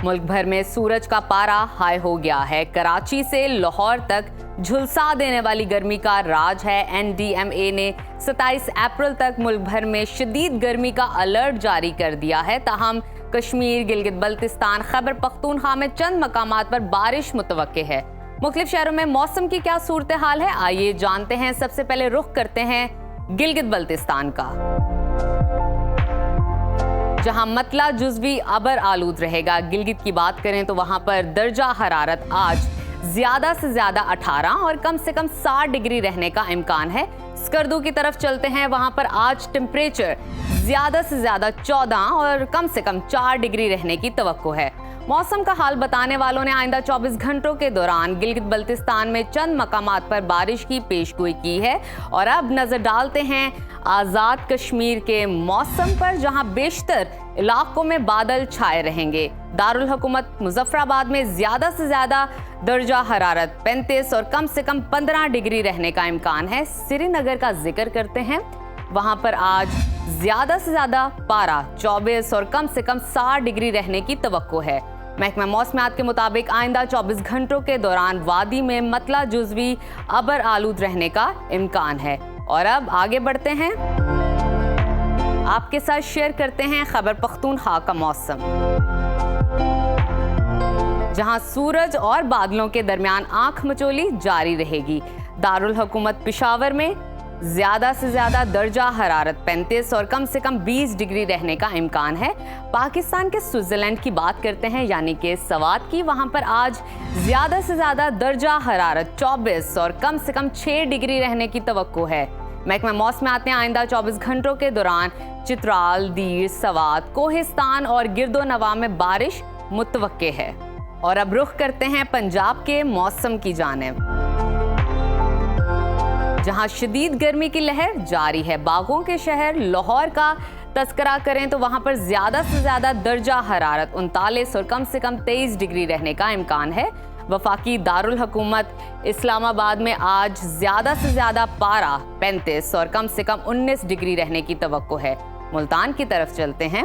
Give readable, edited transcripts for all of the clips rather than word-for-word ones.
मुल्क भर में सूरज का पारा हाई हो गया है। कराची से लाहौर तक झुलसा देने वाली गर्मी का राज है। NDMA ने 27 अप्रैल तक मुल्क भर में शदीद गर्मी का अलर्ट जारी कर दिया है। ताहम कश्मीर, गिलगित बल्तिस्तान, खैबर पख्तूनख्वा में चंद मकामात पर बारिश मुतवक्के है। मुख्तलिफ शहरों में मौसम की क्या सूरत हाल है, आइए जानते हैं। सबसे पहले रुख करते हैं गिलगित बल्तिस्तान का, जहां मतला जुज़वी अबर आलूद रहेगा। गिलगित की बात करें तो वहां पर दर्जा हरारत आज ज्यादा से ज्यादा 18 और कम से कम 60 डिग्री रहने का इम्कान है। स्कर्दू की तरफ चलते हैं, वहां पर आज टेम्परेचर ज्यादा से ज्यादा 14 और कम से कम 4 डिग्री रहने की तवक्को है। मौसम का हाल बताने वालों ने आइंदा 24 घंटों के दौरान गिलगित बल्तिस्तान में चंद मकामात पर बारिश की पेशगोई की है। और अब नजर डालते हैं आज़ाद कश्मीर के मौसम पर, जहां बेशतर इलाकों में बादल छाए रहेंगे। दारुल हुकूमत मुजफ्फराबाद में ज्यादा से ज्यादा दर्जा हरारत 35 और कम से कम 15 डिग्री रहने का इम्कान है। श्रीनगर का जिक्र करते हैं, वहां पर आज ज्यादा से ज्यादा पारा 24 और कम से कम 60 डिग्री रहने की तवक्को है। महकमा मौसमियात के मुताबिक आइंदा 24 घंटों के दौरान वादी में मतला जुज़वी अबर आलूद रहने का इम्कान है। और अब आगे बढ़ते हैं, आपके साथ शेयर करते हैं खैबर पख्तूनख्वा का मौसम, जहां सूरज और बादलों के दरमियान आंख मचोली जारी रहेगी। दारुल हुकूमत पेशावर में ज्यादा से ज्यादा दर्जा हरारत 35 और कम से कम 20 डिग्री रहने का इम्कान है। पाकिस्तान के स्विट्जरलैंड की बात करते हैं, यानी कि सवात की, वहां पर आज ज्यादा से ज्यादा दर्जा हरारत 24 और कम से कम 6 डिग्री रहने की तवक्को है। महकमा मौसमियात ने आइंदा 24 घंटों के दौरान चित्राल, दीर, सवात, कोहिस्तान और गिरदो नवा में बारिश मुतवक्के है। और अब रुख करते हैं पंजाब के मौसम की जानिब, जहां शदीद गर्मी की लहर जारी है। बागों के शहर लाहौर का तस्करा करें तो वहां पर ज्यादा से ज्यादा दर्जा हरारत 39 और कम से कम 23 डिग्री रहने का इम्कान है। वफाकी दारुल हुकूमत इस्लामाबाद में आज ज्यादा से ज्यादा पारा 35 और कम से कम 19 डिग्री रहने की तवक्को है। मुल्तान की तरफ चलते हैं,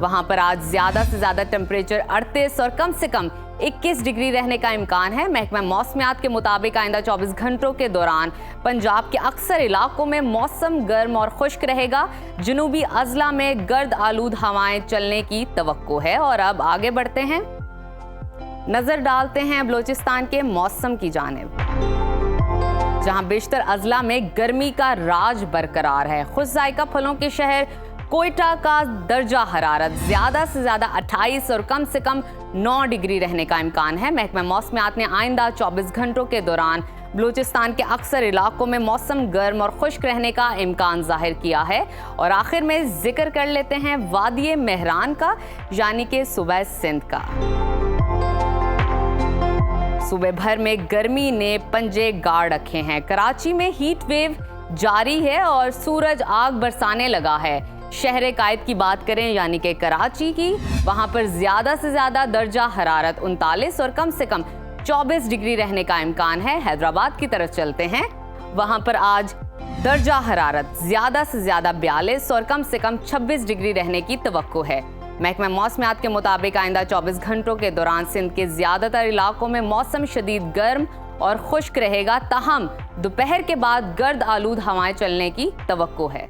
वहां पर आज ज्यादा से ज्यादा टेम्परेचर 38 और कम से कम 21 डिग्री रहने का इम्कान है। महकमा मौसमियात के मुताबिक आइंदा 24 घंटों के दौरान पंजाब के अक्सर इलाकों में मौसम गर्म और खुश्क रहेगा। जनूबी अजला में गर्द आलूद हवाएं चलने की तवक्को है। और अब आगे बढ़ते हैं, नजर डालते हैं बलोचिस्तान के मौसम की जानिब, जहां बेशतर अजला में गर्मी का राज बरकरार है। खुश जायका फलों के शहर कोयटा का दर्जा हरारत ज्यादा से ज्यादा 28 और कम से कम 9 डिग्री रहने का इम्कान है। महकमा मौसमियात ने आइंदा 24 घंटों के दौरान बलूचिस्तान के अक्सर इलाकों में मौसम गर्म और खुश्क रहने का इम्कान जाहिर किया है। और आखिर में जिक्र कर लेते हैं वादी मेहरान का, यानी कि सूबा सिंध का। सूबे भर में गर्मी ने पंजे गाड़ रखे हैं। कराची में हीट वेव जारी है और सूरज आग बरसाने लगा है। शहर कायद की बात करें, यानी कि कराची की, वहां पर ज्यादा से ज्यादा दर्जा हरारत 39 और कम से कम 24 डिग्री रहने का इम्कान है। हैदराबाद की तरफ चलते हैं, वहां पर आज दर्जा हरारत ज्यादा से ज्यादा 42 और कम से कम 26 डिग्री रहने की तवक्को है। महकमा मौसमियात के मुताबिक आइंदा 24 घंटों के दौरान सिंध के ज्यादातर इलाकों में मौसम शदीद गर्म और खुश्क रहेगा। ताहम दोपहर के बाद गर्द आलूद हवाएं चलने की तवक्को है।